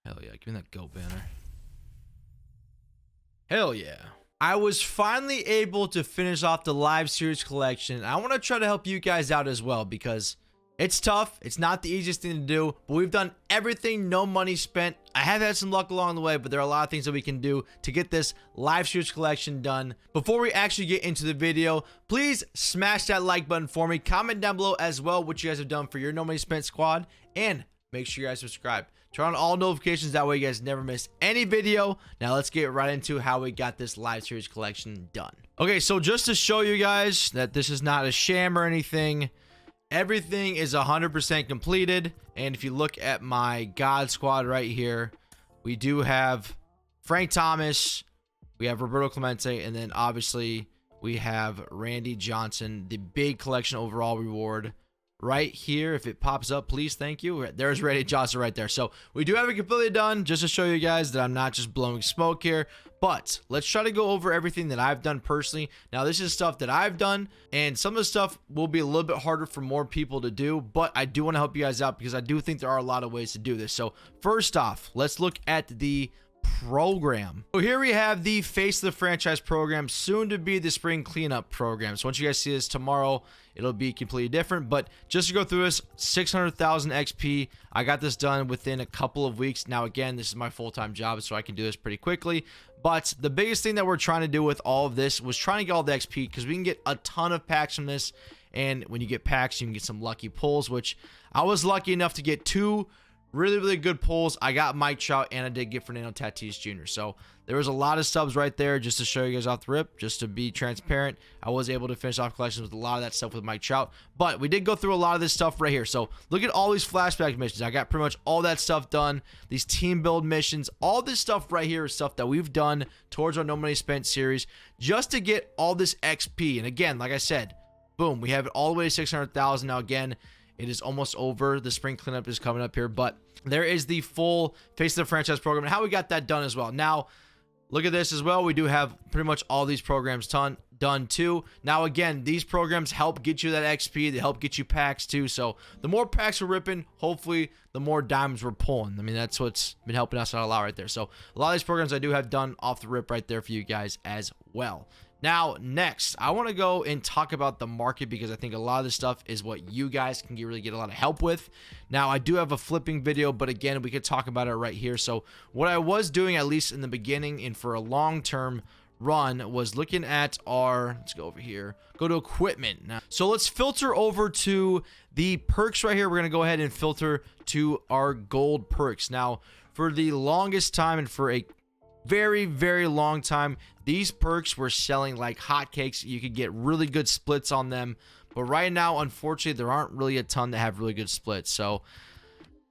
Hell yeah, give me that goat banner. Hell yeah. I was finally able to finish off the live series collection. I want to try to help you guys out as well because it's tough. It's not the easiest thing to do, but we've done everything, no money spent. I have had some luck along the way, but there are a lot of things that we can do to get this live series collection done. Before we actually get into the video, please smash that like button for me. Comment down below as well what you guys have done for your no money spent squad, and make sure you guys subscribe. Turn on all notifications, that way you guys never miss any video. Now let's get right into how we got this live series collection done. Okay, so just to show you guys that this is not a sham or anything, everything is 100% completed. And if you look at my God squad right here, we do have Frank Thomas, we have Roberto Clemente, and then obviously we have Randy Johnson, the big collection overall reward. Right here, if it pops up, please, thank you. There's Randy Johnson right there. So we do have it completely done, just to show you guys that I'm not just blowing smoke here. But let's try to go over everything that I've done personally. Now, this is stuff that I've done, and some of the stuff will be a little bit harder for more people to do, but I do want to help you guys out because I do think there are a lot of ways to do this. So first off, let's look at the program. So here we have the Face of the Franchise program, soon to be the Spring Cleanup program. So once you guys see this tomorrow, it'll be completely different. But just to go through this, 600,000 XP. I got this done within a couple of weeks. Now, again, this is my full-time job, so I can do this pretty quickly. But the biggest thing that we're trying to do with all of this was trying to get all the XP because we can get a ton of packs from this. And when you get packs, you can get some lucky pulls, which I was lucky enough to get two really good pulls. I got Mike Trout and I did get Fernando Tatis Jr. So there was a lot of stubs right there just to show you guys off the rip, just to be transparent. I was able to finish off collections with a lot of that stuff with Mike Trout, but we did go through a lot of this stuff right here. So look at all these flashback missions. I got pretty much all that stuff done. These team build missions, all this stuff right here is stuff that we've done towards our No Money Spent series just to get all this XP. And again, like I said, boom, we have it all the way to 600,000. Now again, it is almost over. The spring cleanup is coming up here, but there is the full Face of the Franchise program and how we got that done as well. Now, look at this as well. We do have pretty much all these programs done too. Now, again, these programs help get you that XP. They help get you packs too. So the more packs we're ripping, hopefully the more diamonds we're pulling. I mean, that's what's been helping us out a lot right there. So a lot of these programs I do have done off the rip right there for you guys as well. Now, next, I want to go and talk about the market because I think a lot of this stuff is what you guys can really get a lot of help with. Now, I do have a flipping video, but again, we could talk about it right here. So what I was doing, at least in the beginning and for a long-term run, was looking at our, let's go over here, go to equipment. Now, so let's filter over to the perks right here. We're going to go ahead and filter to our gold perks. Now, for the longest time and for a very long time, these perks were selling like hotcakes. You could get really good splits on them, but right now, unfortunately, there aren't really a ton that have really good splits. So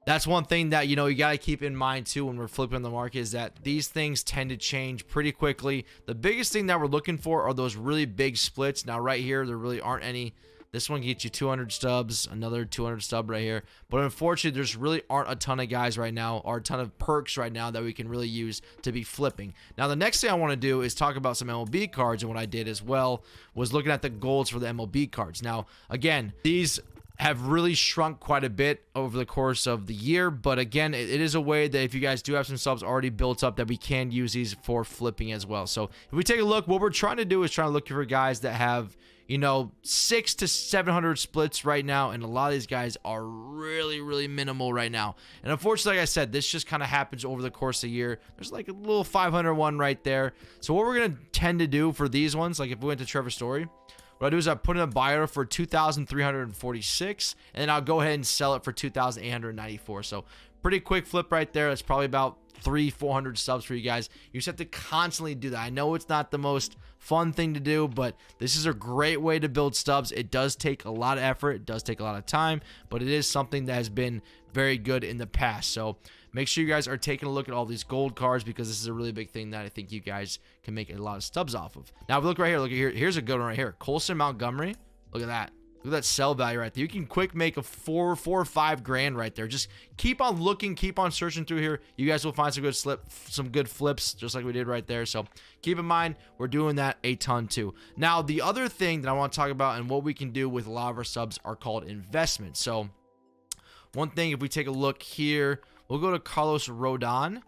that's one thing that, you know, you got to keep in mind too when we're flipping the market, is that these things tend to change pretty quickly. The biggest thing that we're looking for are those really big splits. Now right here, there really aren't any. This one gets you 200 stubs, another 200 stub right here. But unfortunately, there's really aren't a ton of guys right now, or a ton of perks right now that we can really use to be flipping. Now, the next thing I want to do is talk about some MLB cards, and what I did as well was looking at the golds for the MLB cards. Now, again, these have really shrunk quite a bit over the course of the year, but again, it is a way that if you guys do have some subs already built up, that we can use these for flipping as well. So if we take a look, what we're trying to do is trying to look for guys that have, you know, 600 to 700 splits right now, and a lot of these guys are really minimal right now. And unfortunately, like I said, this just kind of happens over the course of the year. There's like a little 500 one right there. So what we're gonna tend to do for these ones, like if we went to Trevor Story, what I do is I put in a buy order for 2,346, and then I'll go ahead and sell it for 2,894. So pretty quick flip right there. That's probably about 300-400 subs for you guys. You just have to constantly do that. I know it's not the most fun thing to do, but this is a great way to build stubs. It does take a lot of effort. It does take a lot of time, but it is something that has been very good in the past. So make sure you guys are taking a look at all these gold cards, because this is a really big thing that I think you guys can make a lot of stubs off of. Now, if we look right here, look at here. Here's a good one right here. Colson Montgomery. Look at that. Look at that sell value right there. You can quick make a four or 5 grand right there. Just keep on looking, keep on searching through here. You guys will find some good flips, just like we did right there. So keep in mind, we're doing that a ton too. Now, the other thing that I want to talk about and what we can do with a lot of our subs are called investments. So one thing, if we take a look here, We'll go to Carlos Rodon.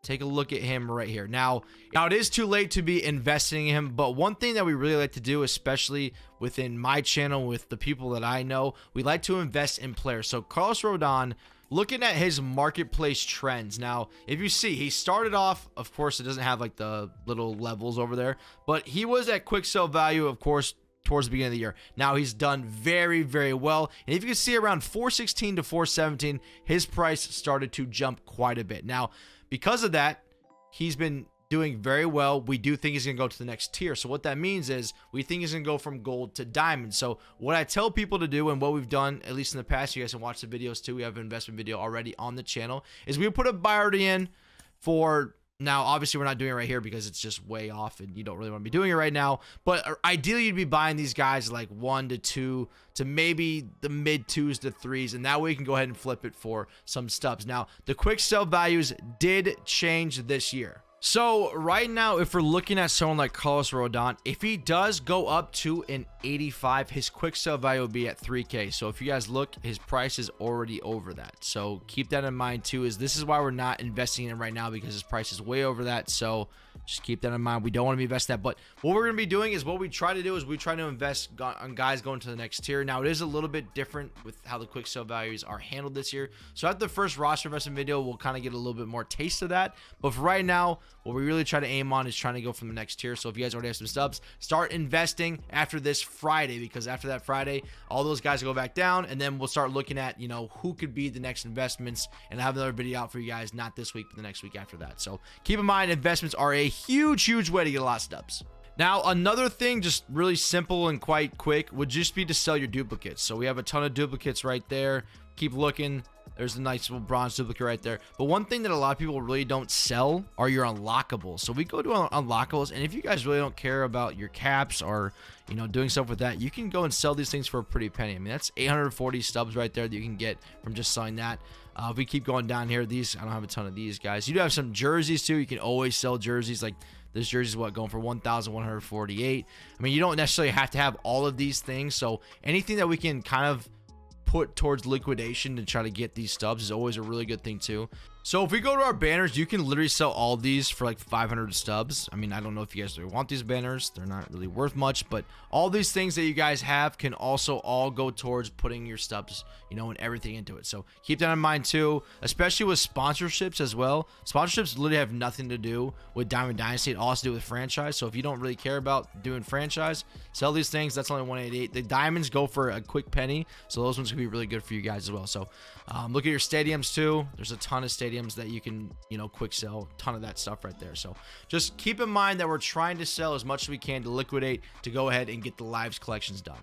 Take a look at him right here. Now it is too late to be investing in him, but one thing that we really like to do, especially within my channel with the people that I know, we like to invest in players. So Carlos Rodon, looking at his marketplace trends. Now, if you see, he started off, of course, it doesn't have like the little levels over there, but he was at quick sell value, of course, towards the beginning of the year. Now he's done very, very well. And if you can see around 416 to 417, his price started to jump quite a bit. Now, because of that, he's been doing very well. We do think he's going to go to the next tier. So what that means is we think he's going to go from gold to diamond. So what I tell people to do, and what we've done, at least in the past, you guys can watch the videos too. We have an investment video already on the channel, is we put a buy already in for... Now, obviously, we're not doing it right here because it's just way off and you don't really want to be doing it right now. But ideally, you'd be buying these guys like 1 to 2 to maybe the mid 2s to 3s. And that way you can go ahead and flip it for some stubs. Now, the quick sell values did change this year. So right now, if we're looking at someone like Carlos Rodon, if he does go up to an 85, his quick sell value will be at 3K. So if you guys look, his price is already over that. So keep that in mind too, is this is why we're not investing in him right now, because his price is way over that. So just keep that in mind. We don't want to be investing that. But what we're going to be doing is what we try to do is we try to invest on guys going to the next tier. Now, it is a little bit different with how the quick sell values are handled this year. So at the first roster investment video, we'll kind of get a little bit more taste of that. But for right now, what we really try to aim on is trying to go from the next tier. So if you guys already have some stubs, start investing after this Friday, because after that Friday, all those guys will go back down, and then we'll start looking at, you know, who could be the next investments, and I have another video out for you guys, not this week, but the next week after that. So keep in mind, investments are a huge way to get a lot of stubs. Now, another thing, just really simple and quite quick, would just be to sell your duplicates. So we have a ton of duplicates right there. Keep looking. There's a nice little bronze duplicate right there. But one thing that a lot of people really don't sell are your unlockables. So we go to unlockables, and if you guys really don't care about your caps or, you know, doing stuff with that, you can go and sell these things for a pretty penny. I mean, that's 840 stubs right there that you can get from just selling that. If we keep going down here, these, I don't have a ton of these guys. You do have some jerseys too. You can always sell jerseys. Like this jersey is what, going for 1,148. I mean, you don't necessarily have to have all of these things. So anything that we can kind of put towards liquidation to try to get these stubs is always a really good thing too. So if we go to our banners, you can literally sell all these for like 500 stubs. I mean, I don't know if you guys really want these banners. They're not really worth much, but all these things that you guys have can also all go towards putting your stubs, you know, and everything into it. So keep that in mind too, especially with sponsorships as well. Sponsorships literally have nothing to do with Diamond Dynasty. It all has to do with franchise. So if you don't really care about doing franchise, sell these things. That's only 188. The diamonds go for a quick penny. So those ones can be really good for you guys as well. So look at your stadiums too. There's a ton of stadiums that you can, you know, quick sell, ton of that stuff right there. So just keep in mind that we're trying to sell as much as we can to liquidate, to go ahead and get the lives collections done.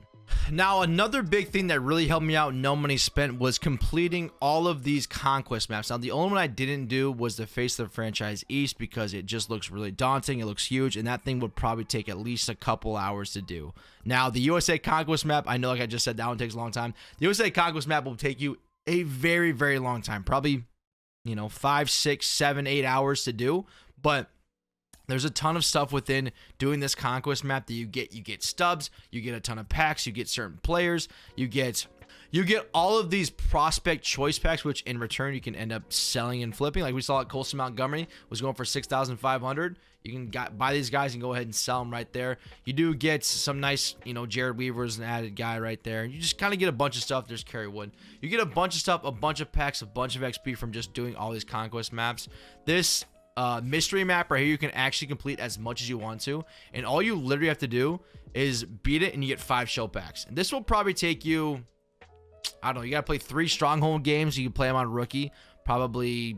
Now, another big thing that really helped me out, no money spent, was completing all of these conquest maps. Now, the only one I didn't do was the Face of the Franchise East, because it just looks really daunting. It looks huge, and that thing would probably take at least a couple hours to do. Now, the USA Conquest map, I know, like I just said, that one takes a long time. The USA Conquest map will take you a very long time, probably, you know, 5, 6, 7, 8 hours to do. But there's a ton of stuff within doing this conquest map that you get. You get stubs, you get a ton of packs, you get certain players, you get all of these prospect choice packs, which in return you can end up selling and flipping. Like we saw at Colson Montgomery was going for 6,500. You can buy these guys and go ahead and sell them right there. You do get some nice, you know, Jared Weaver's an added guy right there. You just kind of get a bunch of stuff. There's Kerry Wood. You get a bunch of stuff, a bunch of packs, a bunch of XP from just doing all these conquest maps. This mystery map right here, you can actually complete as much as you want to, and all you literally have to do is beat it and you get 5 shell packs. And this will probably take you, I don't know, you gotta play 3 stronghold games. You can play them on rookie, probably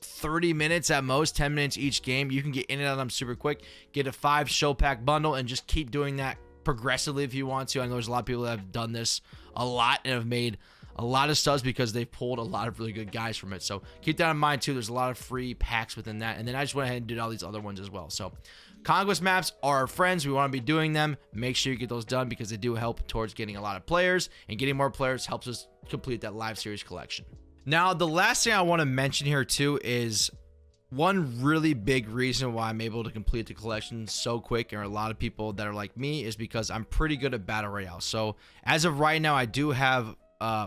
30 minutes at most, 10 minutes each game. You can get in and out of them super quick, get a 5 shell pack bundle, and just keep doing that progressively if you want to. I know there's a lot of people that have done this a lot and have made a lot of stubs because they've pulled a lot of really good guys from it. So keep that in mind too. There's a lot of free packs within that. And then I just went ahead and did all these other ones as well. So conquest maps are our friends. We want to be doing them. Make sure you get those done because they do help towards getting a lot of players, and getting more players helps us complete that live series collection. Now, the last thing I want to mention here too is one really big reason why I'm able to complete the collection so quick, and a lot of people that are like me, is because I'm pretty good at Battle Royale. So as of right now, I do have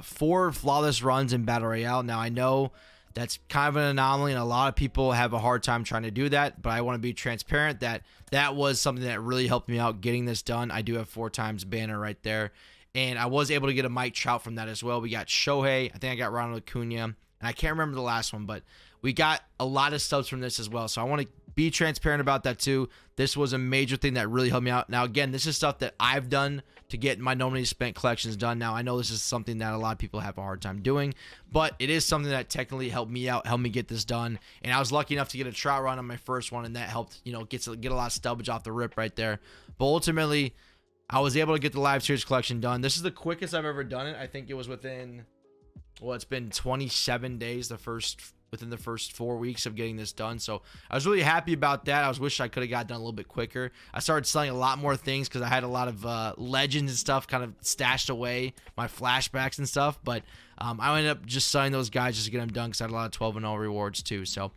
4 flawless runs in Battle Royale. Now, I know That's kind of an anomaly, and a lot of people have a hard time trying to do that, but I want to be transparent that that was something that really helped me out getting this done. I do have 4 times banner right there, and I was able to get a Mike Trout from that as well. We got Shohei. I think I got Ronald Acuna, and I can't remember the last one, but we got a lot of stubs from this as well. So I want to be transparent about that too. This was a major thing that really helped me out. Now, again, this is stuff that I've done to get my no money spent collections done. Now, I know this is something that a lot of people have a hard time doing, but it is something that technically helped me out, helped me get this done. And I was lucky enough to get a Trout run on my first one, and that helped, you know, get a lot of stubbage off the rip right there. But ultimately, I was able to get the live series collection done. This is the quickest I've ever done it. I think it was within, well, it's been 27 days, within the first 4 weeks of getting this done. So I was really happy about that. I was wish I could have got done a little bit quicker. I started selling a lot more things because I had a lot of legends and stuff kind of stashed away, my flashbacks and stuff. But I ended up just selling those guys just to get them done because I had a lot of 12-0 rewards too. So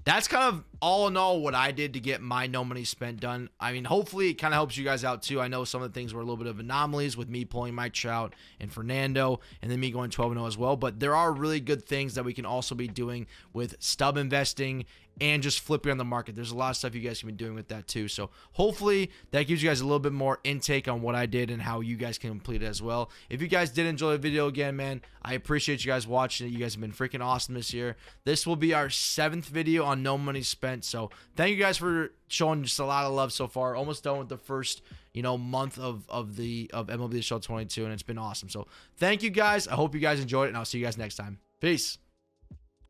that's kind of all in all what I did to get my no money spent done. I mean, hopefully it kind of helps you guys out too. I know some of the things were a little bit of anomalies with me pulling Mike Trout and Fernando, and then me going 12-0 as well. But there are really good things that we can also be doing with stub investing and just flipping on the market. There's a lot of stuff you guys can be doing with that too. So hopefully that gives you guys a little bit more intake on what I did and how you guys can complete it as well. If you guys did enjoy the video again, man, I appreciate you guys watching it. You guys have been freaking awesome this year. This will be our 7th video on no money spent. So thank you guys for showing just a lot of love so far. Almost done with the first, you know, month of MLB The Show 22, and it's been awesome. So thank you guys. I hope you guys enjoyed it, and I'll see you guys next time. Peace.